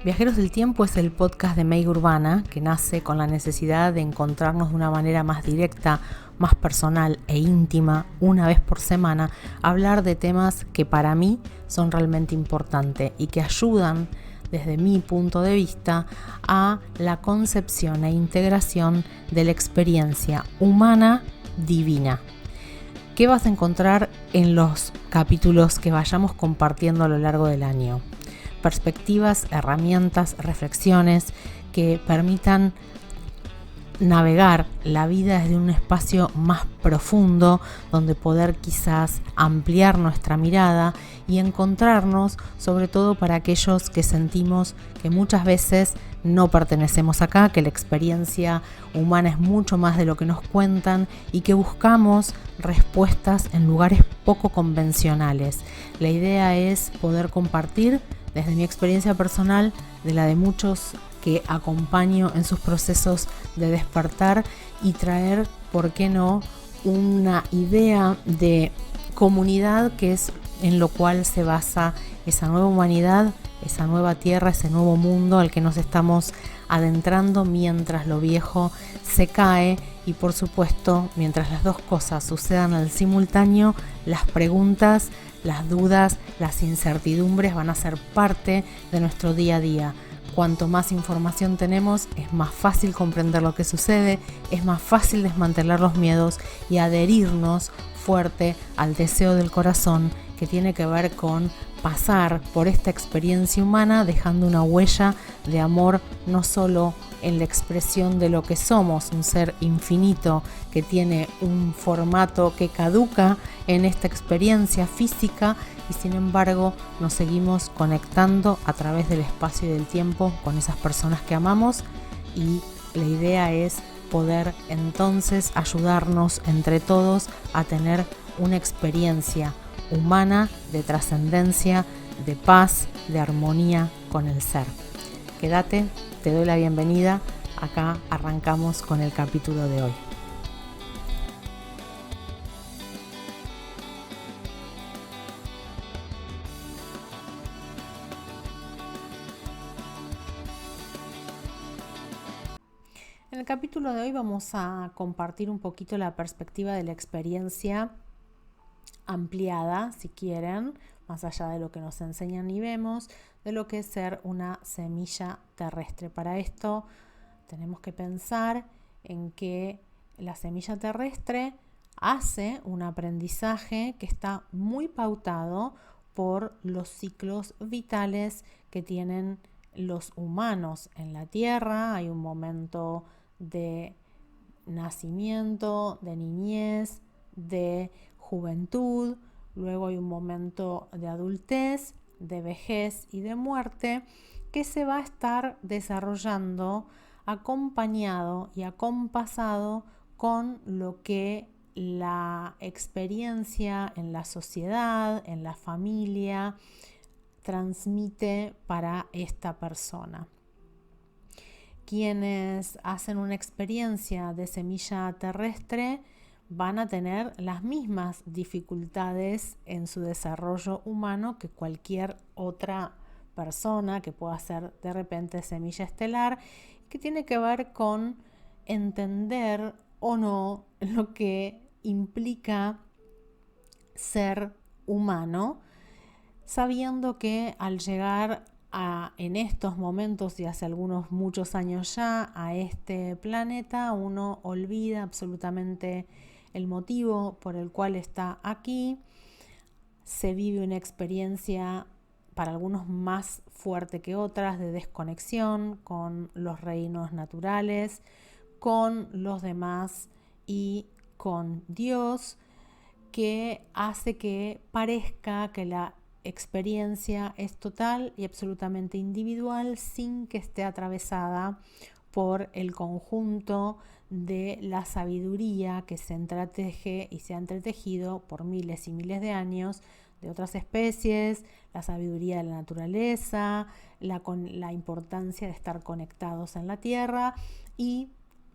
Viajeros del Tiempo es el podcast de Meiga Urbana que nace con la necesidad de encontrarnos de una manera más directa, más personal e íntima, una vez por semana, a hablar de temas que para mí son realmente importantes y que ayudan, desde mi punto de vista, a la concepción e integración de la experiencia humana divina. ¿Qué vas a encontrar en los capítulos que vayamos compartiendo a lo largo del año? Perspectivas, herramientas, reflexiones que permitan navegar la vida desde un espacio más profundo, donde poder quizás ampliar nuestra mirada y encontrarnos, sobre todo para aquellos que sentimos que muchas veces no pertenecemos acá, que la experiencia humana es mucho más de lo que nos cuentan y que buscamos respuestas en lugares poco convencionales. La idea es poder compartir desde mi experiencia personal, de la de muchos que acompaño en sus procesos de despertar y traer, ¿por qué no?, una idea de comunidad que es en lo cual se basa esa nueva humanidad, esa nueva tierra, ese nuevo mundo al que nos estamos adentrando mientras lo viejo se cae y, por supuesto, mientras las dos cosas sucedan al simultáneo, las preguntas, las dudas, las incertidumbres van a ser parte de nuestro día a día. Cuanto más información tenemos, es más fácil comprender lo que sucede, es más fácil desmantelar los miedos y adherirnos fuerte al deseo del corazón, que tiene que ver con pasar por esta experiencia humana dejando una huella de amor, no solo en la expresión de lo que somos, un ser infinito que tiene un formato que caduca en esta experiencia física, y sin embargo nos seguimos conectando a través del espacio y del tiempo con esas personas que amamos, y la idea es poder entonces ayudarnos entre todos a tener una experiencia humana de trascendencia, de paz, de armonía con el ser. Quédate, te doy la bienvenida, acá arrancamos con el capítulo de hoy. En el capítulo de hoy vamos a compartir un poquito la perspectiva de la experiencia ampliada, si quieren, más allá de lo que nos enseñan y vemos, de lo que es ser una semilla terrestre. Para esto tenemos que pensar en que la semilla terrestre hace un aprendizaje que está muy pautado por los ciclos vitales que tienen los humanos en la Tierra. Hay un momento de nacimiento, de niñez, de juventud, luego hay un momento de adultez, de vejez y de muerte que se va a estar desarrollando acompañado y acompasado con lo que la experiencia en la sociedad, en la familia, transmite para esta persona. Quienes hacen una experiencia de semilla terrestre van a tener las mismas dificultades en su desarrollo humano que cualquier otra persona que pueda ser de repente semilla estelar, que tiene que ver con entender o no lo que implica ser humano, sabiendo que al llegar en estos momentos y hace muchos años ya a este planeta, uno olvida absolutamente el motivo por el cual está aquí. Se vive una experiencia para algunos más fuerte que otras de desconexión con los reinos naturales, con los demás y con Dios, que hace que parezca que la experiencia es total y absolutamente individual sin que esté atravesada por el conjunto de la sabiduría que se entreteje y se ha entretejido por miles y miles de años de otras especies, la sabiduría de la naturaleza, la importancia de estar conectados en la tierra y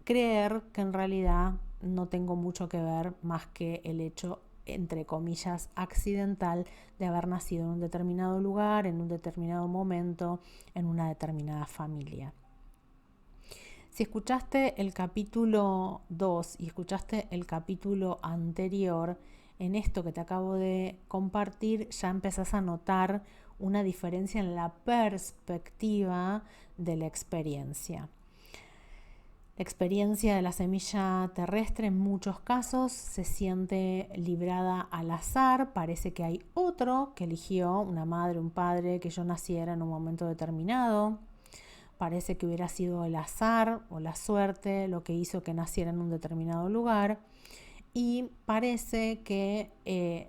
creer que en realidad no tengo mucho que ver más que el hecho entre comillas, accidental de haber nacido en un determinado lugar, en un determinado momento, en una determinada familia. Si escuchaste el capítulo 2 y escuchaste el capítulo anterior, en esto que te acabo de compartir ya empezás a notar una diferencia en la perspectiva de la experiencia. La experiencia de la semilla terrestre en muchos casos se siente librada al azar, parece que hay otro que eligió, una madre, un padre, que yo naciera en un momento determinado. Parece que hubiera sido el azar o la suerte lo que hizo que naciera en un determinado lugar. Y parece que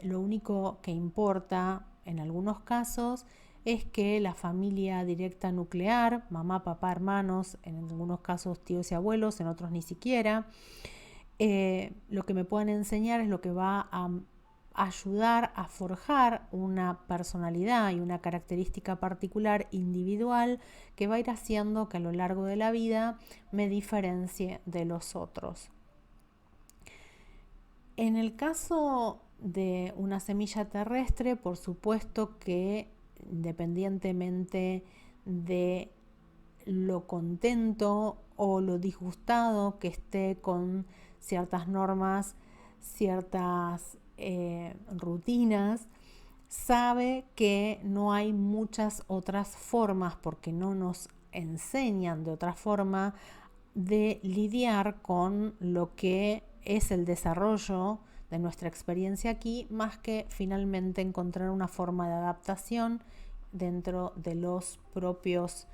lo único que importa en algunos casos es que la familia directa nuclear, mamá, papá, hermanos, en algunos casos tíos y abuelos, en otros ni siquiera, lo que me puedan enseñar es lo que va a ayudar a forjar una personalidad y una característica particular individual que va a ir haciendo que a lo largo de la vida me diferencie de los otros. En el caso de una semilla terrestre, por supuesto que independientemente de lo contento o lo disgustado que esté con ciertas normas, ciertas rutinas, sabe que no hay muchas otras formas, porque no nos enseñan de otra forma de lidiar con lo que es el desarrollo de nuestra experiencia aquí, más que finalmente encontrar una forma de adaptación dentro de los propios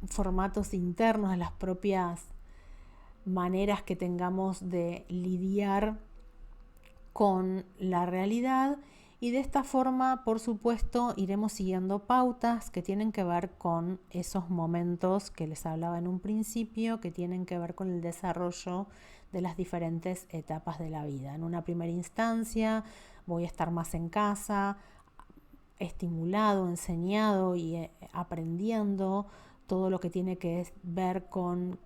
formatos internos, de las propias maneras que tengamos de lidiar con la realidad. Y de esta forma, por supuesto, iremos siguiendo pautas que tienen que ver con esos momentos que les hablaba en un principio, que tienen que ver con el desarrollo de las diferentes etapas de la vida. En una primera instancia voy a estar más en casa, estimulado, enseñado y aprendiendo todo lo que tiene que ver con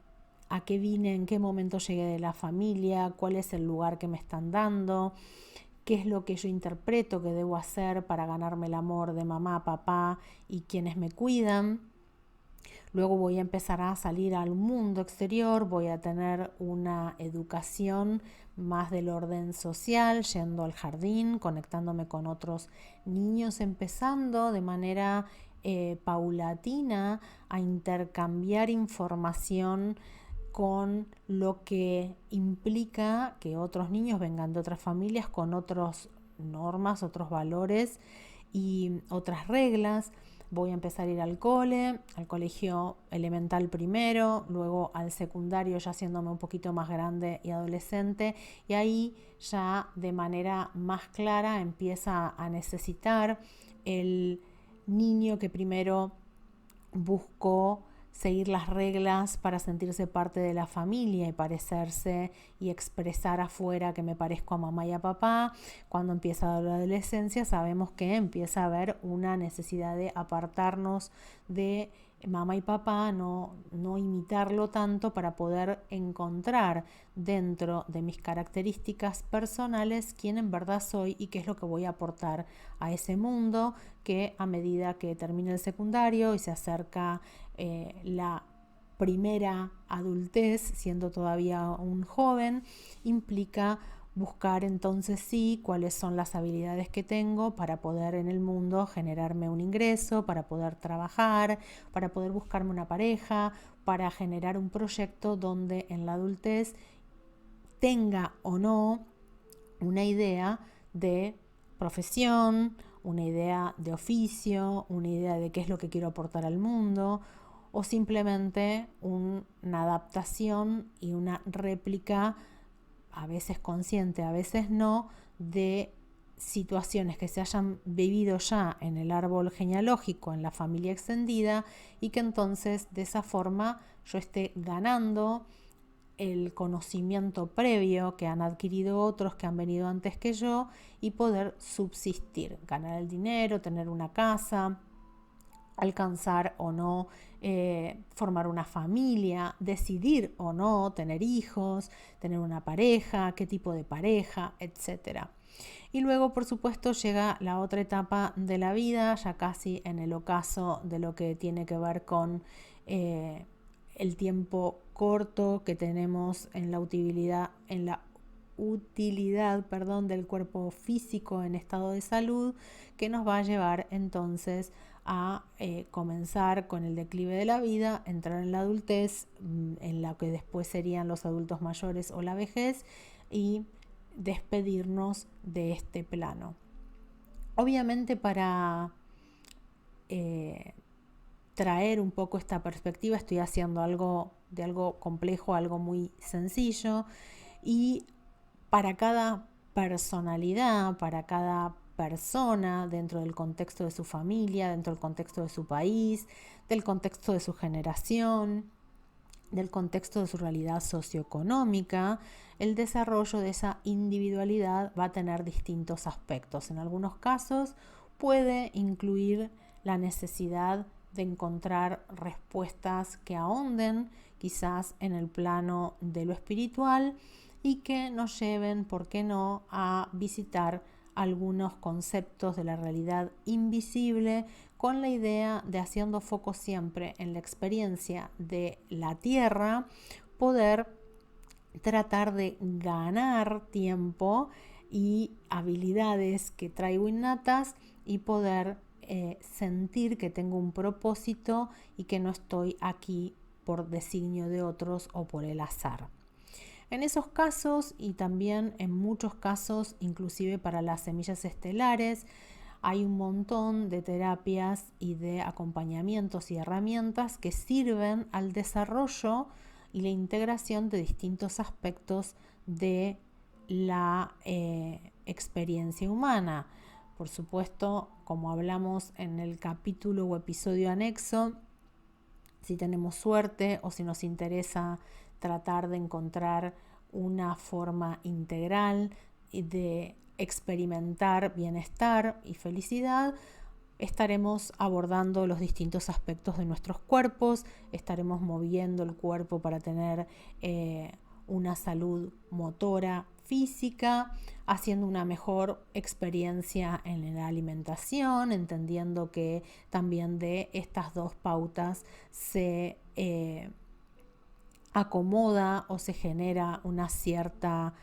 a qué vine, en qué momento llegué de la familia, cuál es el lugar que me están dando, qué es lo que yo interpreto que debo hacer para ganarme el amor de mamá, papá y quienes me cuidan. Luego voy a empezar a salir al mundo exterior, voy a tener una educación más del orden social, yendo al jardín, conectándome con otros niños, empezando de manera paulatina a intercambiar información con lo que implica que otros niños vengan de otras familias con otras normas, otros valores y otras reglas. Voy a empezar a ir al colegio elemental primero, luego al secundario ya haciéndome un poquito más grande y adolescente, y ahí ya de manera más clara empieza a necesitar el niño que primero buscó seguir las reglas para sentirse parte de la familia y parecerse y expresar afuera que me parezco a mamá y a papá. Cuando empieza la adolescencia sabemos que empieza a haber una necesidad de apartarnos de mamá y papá, no imitarlo tanto para poder encontrar dentro de mis características personales quién en verdad soy y qué es lo que voy a aportar a ese mundo, que a medida que termina el secundario y se acerca la primera adultez, siendo todavía un joven, implica buscar entonces sí cuáles son las habilidades que tengo para poder en el mundo generarme un ingreso, para poder trabajar, para poder buscarme una pareja, para generar un proyecto donde en la adultez tenga o no una idea de profesión, una idea de oficio, una idea de qué es lo que quiero aportar al mundo, o simplemente una adaptación y una réplica, a veces consciente, a veces no, de situaciones que se hayan vivido ya en el árbol genealógico, en la familia extendida, y que entonces de esa forma yo esté ganando el conocimiento previo que han adquirido otros que han venido antes que yo y poder subsistir, ganar el dinero, tener una casa alcanzar o no formar una familia, decidir o no tener hijos, tener una pareja, qué tipo de pareja, etcétera. Y luego, por supuesto, llega la otra etapa de la vida, ya casi en el ocaso de lo que tiene que ver con el tiempo corto que tenemos en la utilidad, del cuerpo físico en estado de salud, que nos va a llevar entonces a comenzar con el declive de la vida, entrar en la adultez, en la que después serían los adultos mayores o la vejez, y despedirnos de este plano. Obviamente, para traer un poco esta perspectiva, estoy haciendo algo complejo, algo muy sencillo, y para cada personalidad, para cada persona, dentro del contexto de su familia, dentro del contexto de su país, del contexto de su generación, del contexto de su realidad socioeconómica, el desarrollo de esa individualidad va a tener distintos aspectos. En algunos casos puede incluir la necesidad de encontrar respuestas que ahonden quizás en el plano de lo espiritual y que nos lleven, ¿por qué no?, a visitar algunos conceptos de la realidad invisible, con la idea de, haciendo foco siempre en la experiencia de la Tierra, poder tratar de ganar tiempo y habilidades que traigo innatas y poder sentir que tengo un propósito y que no estoy aquí por designio de otros o por el azar. En esos casos, y también en muchos casos, inclusive para las semillas estelares, hay un montón de terapias y de acompañamientos y herramientas que sirven al desarrollo y la integración de distintos aspectos de la experiencia humana. Por supuesto, como hablamos en el capítulo o episodio anexo, si tenemos suerte o si nos interesa tratar de encontrar una forma integral de experimentar bienestar y felicidad, estaremos abordando los distintos aspectos de nuestros cuerpos, estaremos moviendo el cuerpo para tener una salud motora, física, haciendo una mejor experiencia en la alimentación, entendiendo que también de estas dos pautas se acomoda o se genera una cierta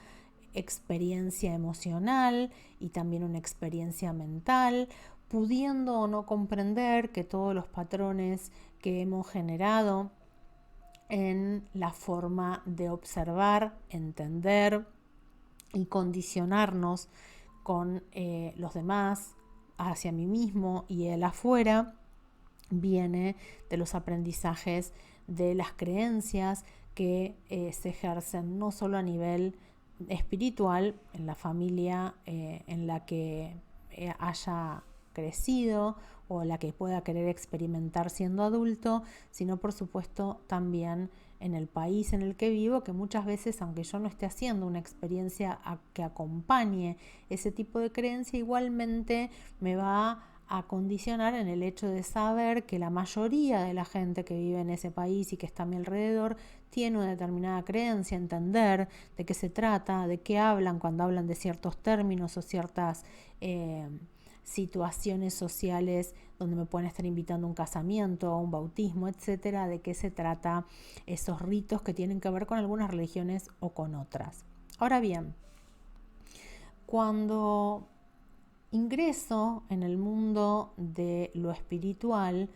experiencia emocional y también una experiencia mental, pudiendo o no comprender que todos los patrones que hemos generado en la forma de observar, entender y condicionarnos con los demás, hacia mí mismo y el afuera, viene de los aprendizajes de las creencias que se ejercen no solo a nivel espiritual, en la familia en la que haya crecido o la que pueda querer experimentar siendo adulto, sino por supuesto también en el país en el que vivo, que muchas veces, aunque yo no esté haciendo una experiencia que acompañe ese tipo de creencia, igualmente me va a condicionar en el hecho de saber que la mayoría de la gente que vive en ese país y que está a mi alrededor tiene una determinada creencia, entender de qué se trata, de qué hablan cuando hablan de ciertos términos o ciertas situaciones sociales donde me pueden estar invitando a un casamiento, a un bautismo, etcétera, de qué se trata esos ritos que tienen que ver con algunas religiones o con otras. Ahora bien, cuando ingreso en el mundo de lo espiritual,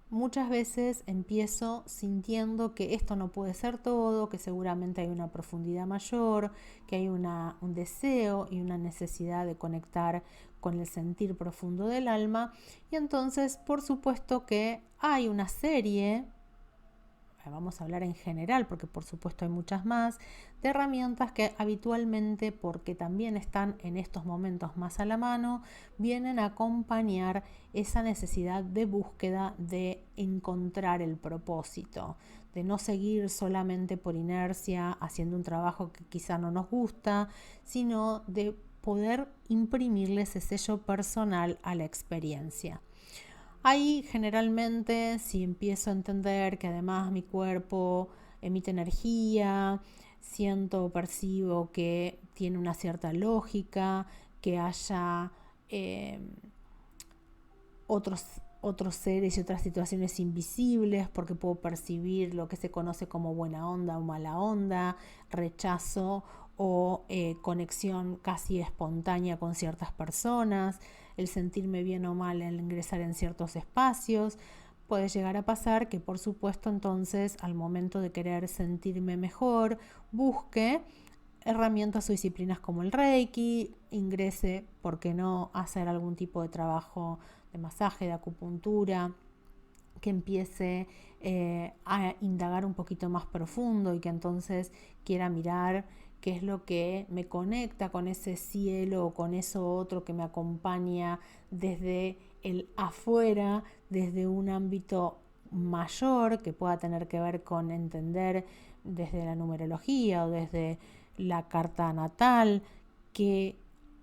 muchas veces empiezo sintiendo que esto no puede ser todo, que seguramente hay una profundidad mayor, que hay un deseo y una necesidad de conectar con el sentir profundo del alma. Y entonces, por supuesto que hay una serie, vamos a hablar en general porque por supuesto hay muchas más, de herramientas que habitualmente, porque también están en estos momentos más a la mano, vienen a acompañar esa necesidad de búsqueda de encontrar el propósito, de no seguir solamente por inercia haciendo un trabajo que quizá no nos gusta, sino de poder imprimirle ese sello personal a la experiencia. Ahí generalmente, si empiezo a entender que además mi cuerpo emite energía, siento, percibo que tiene una cierta lógica, que haya eh, otros seres y otras situaciones invisibles, porque puedo percibir lo que se conoce como buena onda o mala onda, rechazo o conexión casi espontánea con ciertas personas, el sentirme bien o mal al ingresar en ciertos espacios. Puede llegar a pasar que, por supuesto, entonces al momento de querer sentirme mejor, busque herramientas o disciplinas como el Reiki, ingrese, ¿por qué no?, a hacer algún tipo de trabajo de masaje, de acupuntura, que empiece a indagar un poquito más profundo y que entonces quiera mirar qué es lo que me conecta con ese cielo o con eso otro que me acompaña desde el afuera, desde un ámbito mayor que pueda tener que ver con entender desde la numerología o desde la carta natal, que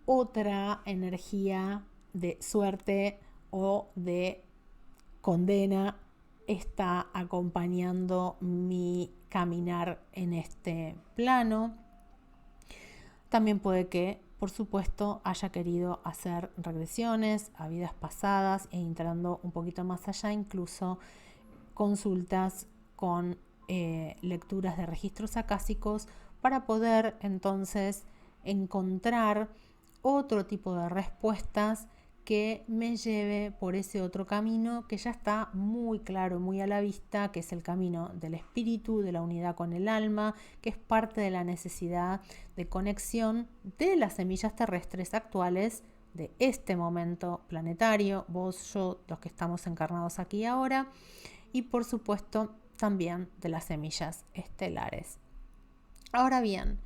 otra energía de suerte o de condena está acompañando mi caminar en este plano. También puede que, por supuesto, haya querido hacer regresiones a vidas pasadas e entrando un poquito más allá, incluso consultas con lecturas de registros acásicos para poder entonces encontrar otro tipo de respuestas que me lleve por ese otro camino que ya está muy claro, muy a la vista, que es el camino del espíritu, de la unidad con el alma, que es parte de la necesidad de conexión de las semillas terrestres actuales de este momento planetario, vos, yo, los que estamos encarnados aquí ahora, y por supuesto también de las semillas estelares. Ahora bien,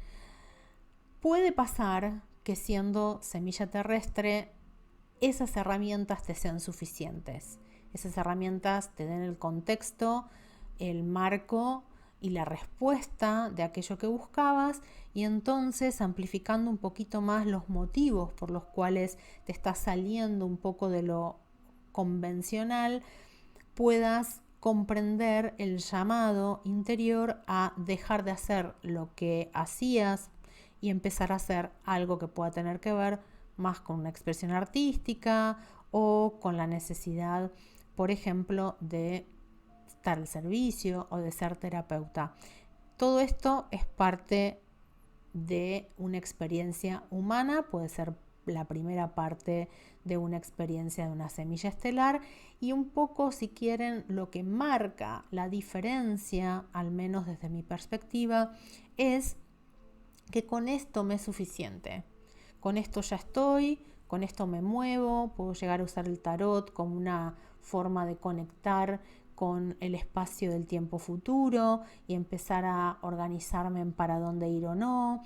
puede pasar que siendo semilla terrestre esas herramientas te sean suficientes. Esas herramientas te den el contexto, el marco y la respuesta de aquello que buscabas, y entonces amplificando un poquito más los motivos por los cuales te estás saliendo un poco de lo convencional, puedas comprender el llamado interior a dejar de hacer lo que hacías y empezar a hacer algo que pueda tener que ver más con una expresión artística o con la necesidad, por ejemplo, de estar al servicio o de ser terapeuta. Todo esto es parte de una experiencia humana, puede ser la primera parte de una experiencia de una semilla estelar, y un poco, si quieren, lo que marca la diferencia, al menos desde mi perspectiva, es que con esto me es suficiente. Con esto ya estoy, con esto me muevo, puedo llegar a usar el tarot como una forma de conectar con el espacio del tiempo futuro y empezar a organizarme en para dónde ir o no,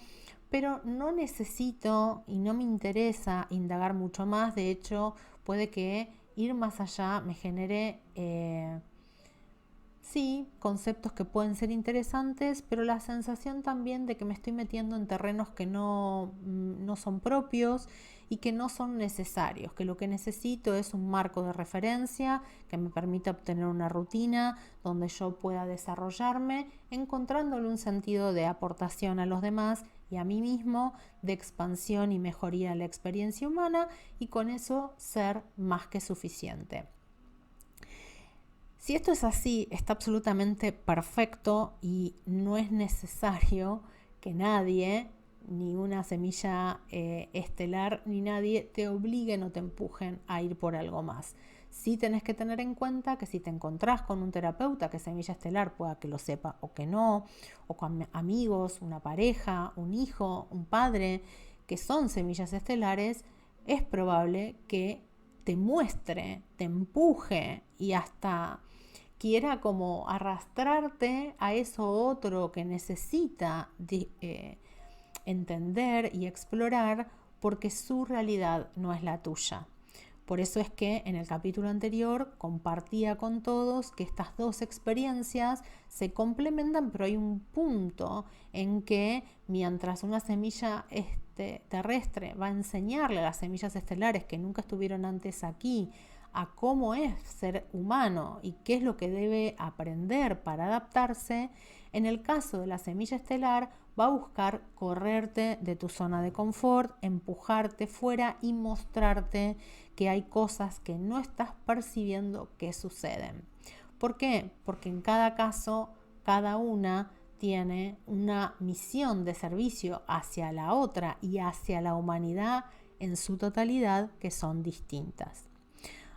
pero no necesito y no me interesa indagar mucho más. De hecho, puede que ir más allá me genere sí, conceptos que pueden ser interesantes, pero la sensación también de que me estoy metiendo en terrenos que no son propios y que no son necesarios, que lo que necesito es un marco de referencia que me permita obtener una rutina donde yo pueda desarrollarme, encontrándole un sentido de aportación a los demás y a mí mismo, de expansión y mejoría de la experiencia humana, y con eso ser más que suficiente. Si esto es así, está absolutamente perfecto y no es necesario que nadie, ni una semilla estelar, ni nadie te obliguen o te empujen a ir por algo más. Sí tenés que tener en cuenta que si te encontrás con un terapeuta que es semilla estelar, pueda que lo sepa o que no, o con amigos, una pareja, un hijo, un padre, que son semillas estelares, es probable que te muestre, te empuje y hasta quiera como arrastrarte a eso otro que necesita entender y explorar, porque su realidad no es la tuya. Por eso es que en el capítulo anterior compartía con todos que estas dos experiencias se complementan, pero hay un punto en que mientras una semilla terrestre va a enseñarle a las semillas estelares que nunca estuvieron antes aquí a cómo es ser humano y qué es lo que debe aprender para adaptarse, en el caso de la semilla estelar va a buscar correrte de tu zona de confort, empujarte fuera y mostrarte que hay cosas que no estás percibiendo que suceden. ¿Por qué? Porque en cada caso, cada una tiene una misión de servicio hacia la otra y hacia la humanidad en su totalidad que son distintas.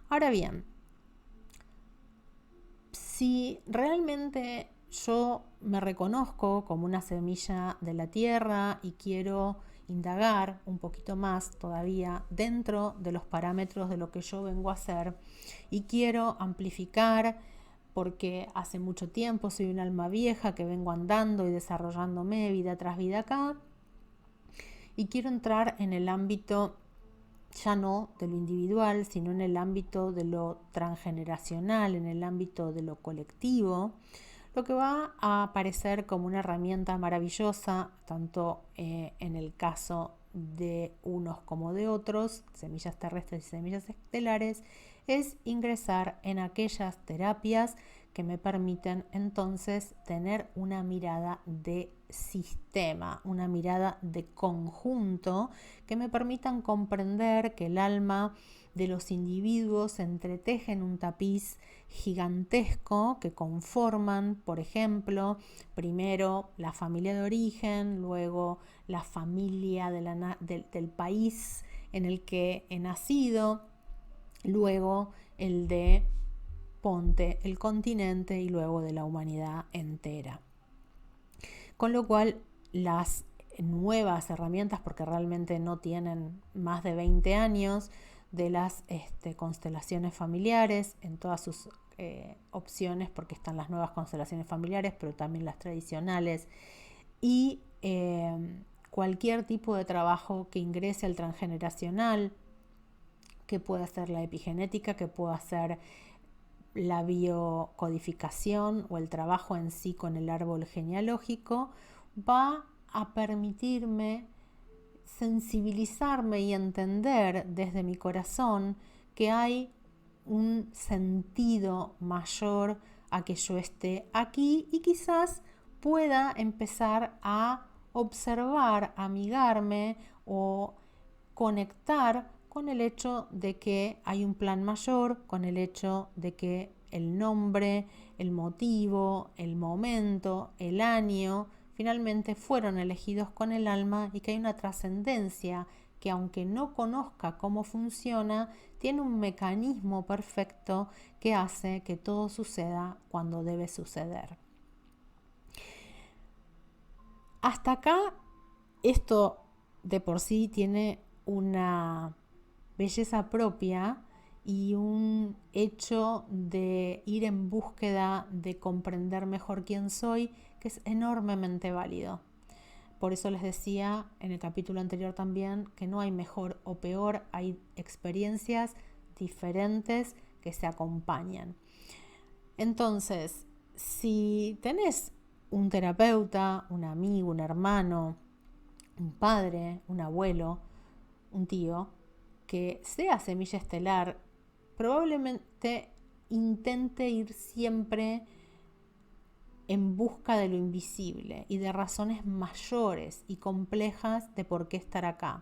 Ahora bien, si realmente yo me reconozco como una semilla de la tierra y quiero indagar un poquito más todavía dentro de los parámetros de lo que yo vengo a hacer y quiero amplificar porque hace mucho tiempo soy un alma vieja que vengo andando y desarrollándome vida tras vida acá y quiero entrar en el ámbito ya no de lo individual, sino en el ámbito de lo transgeneracional, en el ámbito de lo colectivo, lo que va a aparecer como una herramienta maravillosa, tanto en el caso de unos como de otros, semillas terrestres y semillas estelares, es ingresar en aquellas terapias que me permiten entonces tener una mirada de sistema, una mirada de conjunto, que me permitan comprender que el alma de los individuos se entreteje en un tapiz gigantesco que conforman, por ejemplo, primero la familia de origen, luego la familia del país en el que he nacido, luego el de ponte el continente y luego de la humanidad entera. Con lo cual las nuevas herramientas, porque realmente no tienen más de 20 años, de las constelaciones familiares en todas sus opciones, porque están las nuevas constelaciones familiares, pero también las tradicionales, y cualquier tipo de trabajo que ingrese al transgeneracional, que pueda ser la epigenética, que pueda ser la biocodificación o el trabajo en sí con el árbol genealógico, va a permitirme sensibilizarme y entender desde mi corazón que hay un sentido mayor a que yo esté aquí y quizás pueda empezar a observar, amigarme o conectar con el hecho de que hay un plan mayor, con el hecho de que el nombre, el motivo, el momento, el año, finalmente fueron elegidos con el alma y que hay una trascendencia que aunque no conozca cómo funciona, tiene un mecanismo perfecto que hace que todo suceda cuando debe suceder. Hasta acá, esto de por sí tiene una belleza propia y un hecho de ir en búsqueda de comprender mejor quién soy, que es enormemente válido. Por eso les decía en el capítulo anterior también que no hay mejor o peor, hay experiencias diferentes que se acompañan. Entonces, si tenés un terapeuta, un amigo, un hermano, un padre, un abuelo, un tío, que sea semilla estelar, probablemente intente ir siempre en busca de lo invisible y de razones mayores y complejas de por qué estar acá.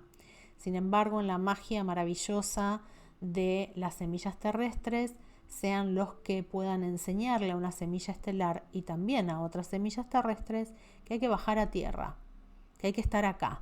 Sin embargo, en la magia maravillosa de las semillas terrestres, sean los que puedan enseñarle a una semilla estelar y también a otras semillas terrestres que hay que bajar a tierra, que hay que estar acá,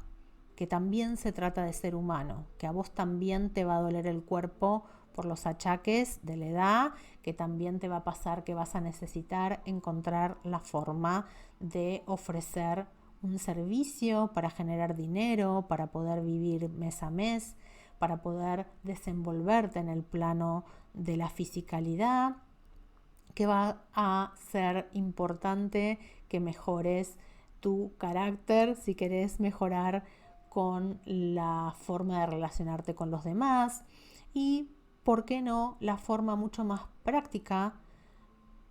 que también se trata de ser humano, que a vos también te va a doler el cuerpo por los achaques de la edad, que también te va a pasar que vas a necesitar encontrar la forma de ofrecer un servicio para generar dinero, para poder vivir mes a mes, para poder desenvolverte en el plano de la fisicalidad, que va a ser importante que mejores tu carácter si querés mejorar con la forma de relacionarte con los demás y, ¿por qué no?, la forma mucho más práctica,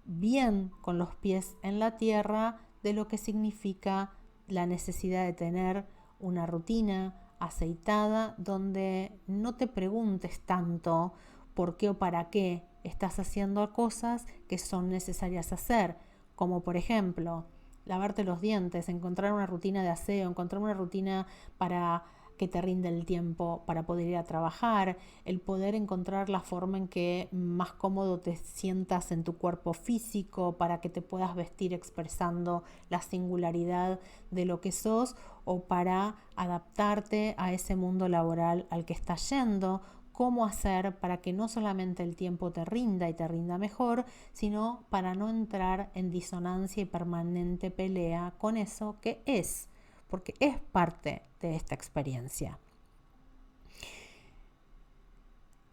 bien con los pies en la tierra, de lo que significa la necesidad de tener una rutina aceitada donde no te preguntes tanto por qué o para qué estás haciendo cosas que son necesarias hacer, como por ejemplo lavarte los dientes, encontrar una rutina de aseo, encontrar una rutina para que te rinde el tiempo para poder ir a trabajar, el poder encontrar la forma en que más cómodo te sientas en tu cuerpo físico para que te puedas vestir expresando la singularidad de lo que sos o para adaptarte a ese mundo laboral al que estás yendo, cómo hacer para que no solamente el tiempo te rinda y te rinda mejor, sino para no entrar en disonancia y permanente pelea con eso que es, porque es parte de esta experiencia.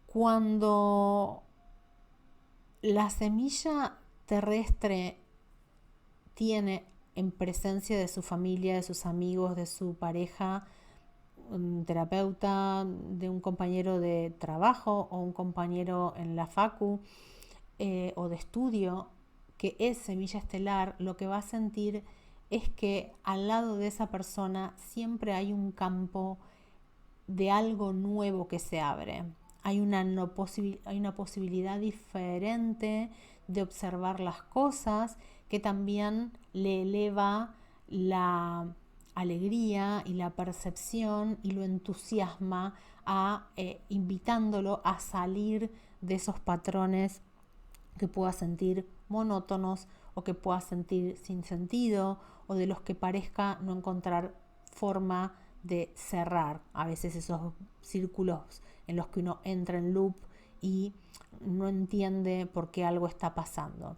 Cuando la semilla terrestre tiene en presencia de su familia, de sus amigos, de su pareja, un terapeuta, de un compañero de trabajo o un compañero en la facu o de estudio, que es semilla estelar, lo que va a sentir es que al lado de esa persona siempre hay un campo de algo nuevo que se abre. Hay una posibilidad diferente de observar las cosas que también le eleva la alegría y la percepción y lo entusiasma invitándolo a salir de esos patrones que pueda sentir monótonos o que pueda sentir sin sentido o de los que parezca no encontrar forma de cerrar a veces esos círculos en los que uno entra en loop y no entiende por qué algo está pasando.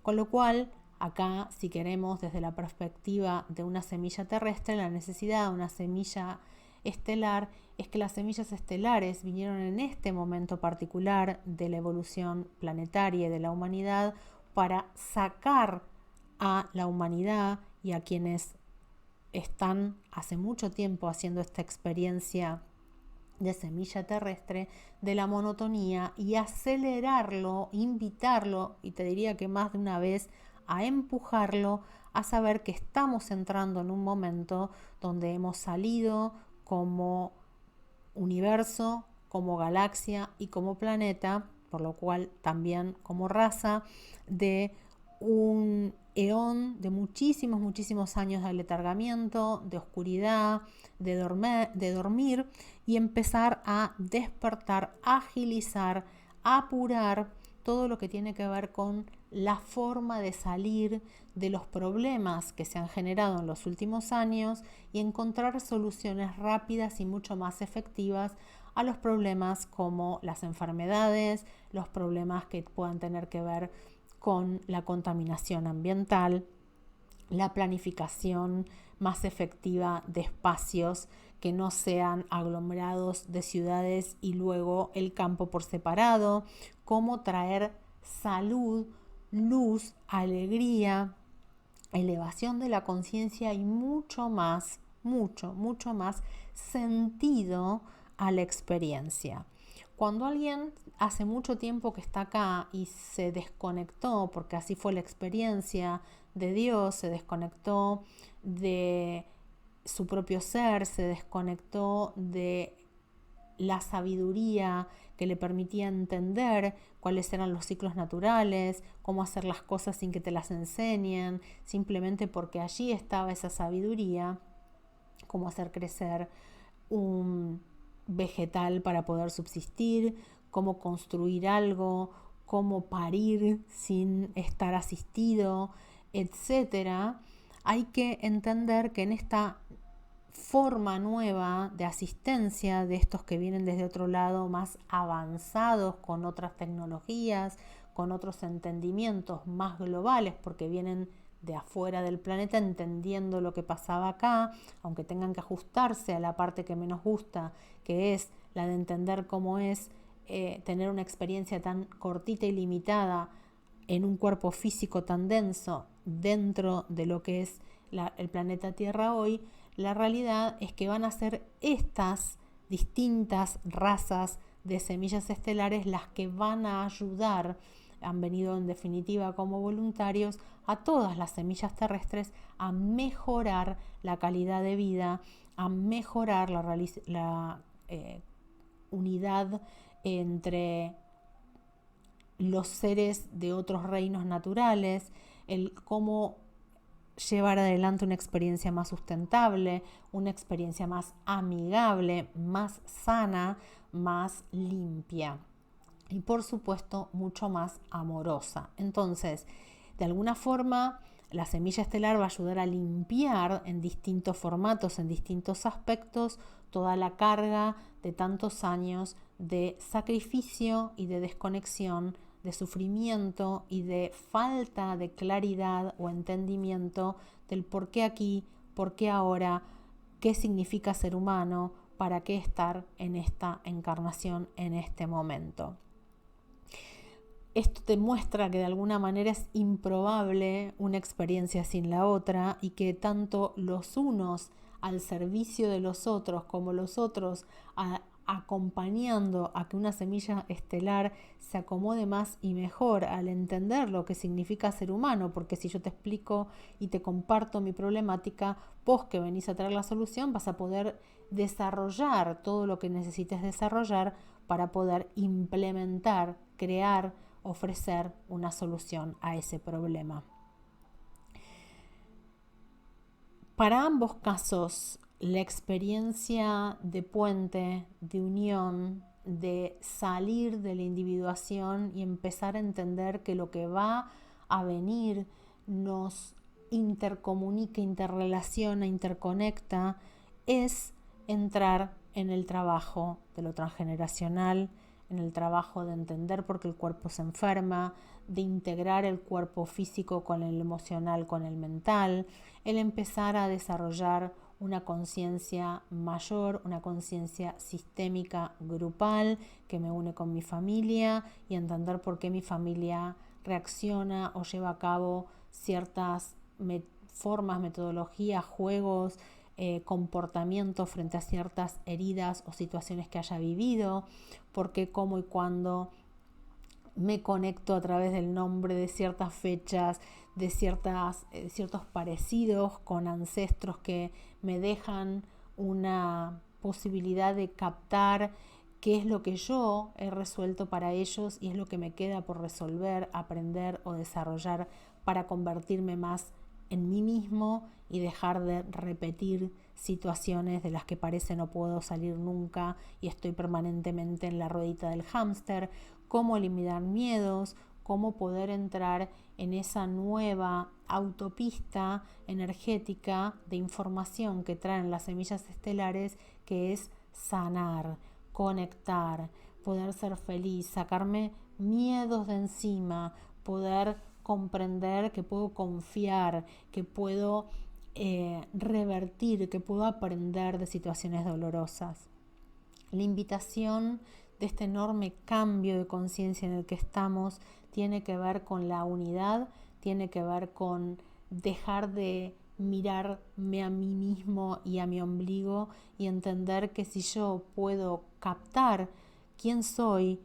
Con lo cual, acá, si queremos desde la perspectiva de una semilla terrestre, la necesidad de una semilla estelar es que las semillas estelares vinieron en este momento particular de la evolución planetaria y de la humanidad para sacar a la humanidad y a quienes están hace mucho tiempo haciendo esta experiencia de semilla terrestre de la monotonía y acelerarlo, invitarlo, y te diría que más de una vez a empujarlo a saber que estamos entrando en un momento donde hemos salido como universo, como galaxia y como planeta, por lo cual también como raza, de un eón de muchísimos años de aletargamiento, de oscuridad, de dormir y empezar a despertar, agilizar, apurar todo lo que tiene que ver con la forma de salir de los problemas que se han generado en los últimos años y encontrar soluciones rápidas y mucho más efectivas a los problemas como las enfermedades, los problemas que puedan tener que ver con la contaminación ambiental, la planificación más efectiva de espacios que no sean aglomerados de ciudades y luego el campo por separado, cómo traer salud, luz, alegría, elevación de la conciencia y mucho más sentido a la experiencia. Cuando alguien hace mucho tiempo que está acá y se desconectó, porque así fue la experiencia de Dios, se desconectó de su propio ser, se desconectó de la sabiduría que le permitía entender cuáles eran los ciclos naturales, cómo hacer las cosas sin que te las enseñen, simplemente porque allí estaba esa sabiduría, cómo hacer crecer un vegetal para poder subsistir, cómo construir algo, cómo parir sin estar asistido, etcétera. Hay que entender que en esta forma nueva de asistencia de estos que vienen desde otro lado más avanzados, con otras tecnologías, con otros entendimientos más globales, porque vienen de afuera del planeta entendiendo lo que pasaba acá, aunque tengan que ajustarse a la parte que menos gusta, que es la de entender cómo es tener una experiencia tan cortita y limitada en un cuerpo físico tan denso dentro de lo que es el planeta Tierra hoy. La realidad es que van a ser estas distintas razas de semillas estelares las que van a ayudar, han venido en definitiva como voluntarios, a todas las semillas terrestres a mejorar la calidad de vida, a mejorar la unidad entre los seres de otros reinos naturales, el cómo llevar adelante una experiencia más sustentable, una experiencia más amigable, más sana, más limpia y por supuesto mucho más amorosa. Entonces, de alguna forma, la semilla estelar va a ayudar a limpiar en distintos formatos, en distintos aspectos, toda la carga de tantos años de sacrificio y de desconexión, de sufrimiento y de falta de claridad o entendimiento del por qué aquí, por qué ahora, qué significa ser humano, para qué estar en esta encarnación en este momento. Esto te muestra que de alguna manera es improbable una experiencia sin la otra y que tanto los unos al servicio de los otros como los otros acompañando a que una semilla estelar se acomode más y mejor al entender lo que significa ser humano, porque si yo te explico y te comparto mi problemática, vos que venís a traer la solución vas a poder desarrollar todo lo que necesites desarrollar para poder implementar, crear, ofrecer una solución a ese problema. Para ambos casos, la experiencia de puente, de unión, de salir de la individuación y empezar a entender que lo que va a venir nos intercomunica, interrelaciona, interconecta, es entrar en el trabajo de lo transgeneracional, en el trabajo de entender por qué el cuerpo se enferma, de integrar el cuerpo físico con el emocional, con el mental, el empezar a desarrollar una conciencia mayor, una conciencia sistémica grupal que me une con mi familia y entender por qué mi familia reacciona o lleva a cabo ciertas formas, metodologías, juegos, comportamientos frente a ciertas heridas o situaciones que haya vivido, por qué, cómo y cuándo me conecto a través del nombre de ciertas fechas, de ciertos parecidos con ancestros que me dejan una posibilidad de captar qué es lo que yo he resuelto para ellos y es lo que me queda por resolver, aprender o desarrollar para convertirme más en mí mismo y dejar de repetir situaciones de las que parece no puedo salir nunca y estoy permanentemente en la ruedita del hámster, cómo eliminar miedos, cómo poder entrar en esa nueva autopista energética de información que traen las semillas estelares, que es sanar, conectar, poder ser feliz, sacarme miedos de encima, poder comprender que puedo confiar, que puedo revertir, que puedo aprender de situaciones dolorosas. La invitación de este enorme cambio de conciencia en el que estamos tiene que ver con la unidad, tiene que ver con dejar de mirarme a mí mismo y a mi ombligo y entender que si yo puedo captar quién soy,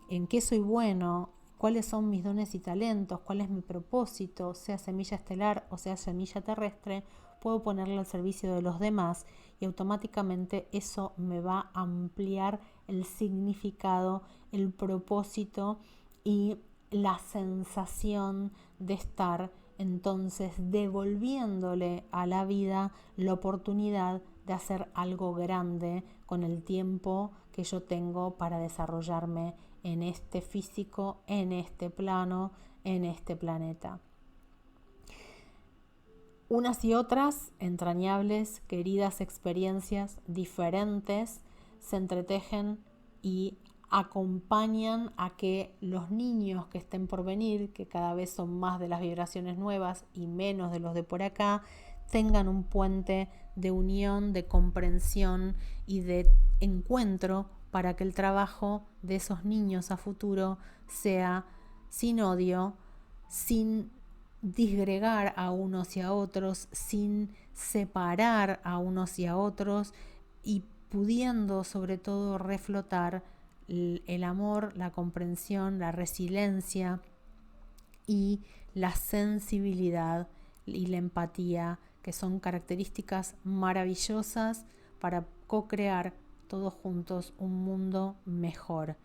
en qué soy bueno, cuáles son mis dones y talentos, cuál es mi propósito, sea semilla estelar o sea semilla terrestre, puedo ponerlo al servicio de los demás y automáticamente eso me va a ampliar el significado, el propósito y la sensación de estar entonces devolviéndole a la vida la oportunidad de hacer algo grande con el tiempo que yo tengo para desarrollarme en este físico, en este plano, en este planeta. Unas y otras, entrañables, queridas experiencias diferentes, se entretejen y acompañan a que los niños que estén por venir, que cada vez son más de las vibraciones nuevas y menos de los de por acá, tengan un puente de unión, de comprensión y de encuentro para que el trabajo de esos niños a futuro sea sin odio, sin disgregar a unos y a otros, sin separar a unos y a otros y pudiendo sobre todo reflotar el amor, la comprensión, la resiliencia y la sensibilidad y la empatía, que son características maravillosas para co-crear todos juntos un mundo mejor.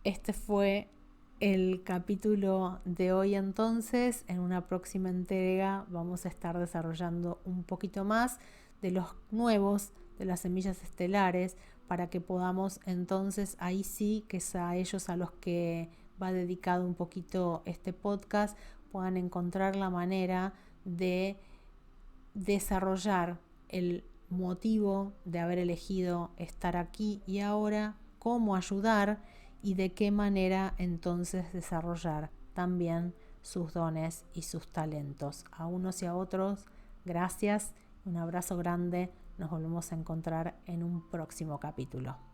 Este fue el capítulo de hoy. Entonces, en una próxima entrega vamos a estar desarrollando un poquito más de los nuevos, de las semillas estelares, para que podamos entonces, ahí sí que es a ellos a los que va dedicado un poquito este podcast, puedan encontrar la manera de desarrollar el motivo de haber elegido estar aquí y ahora, cómo ayudar y de qué manera entonces desarrollar también sus dones y sus talentos. A unos y a otros, gracias, un abrazo grande, nos volvemos a encontrar en un próximo capítulo.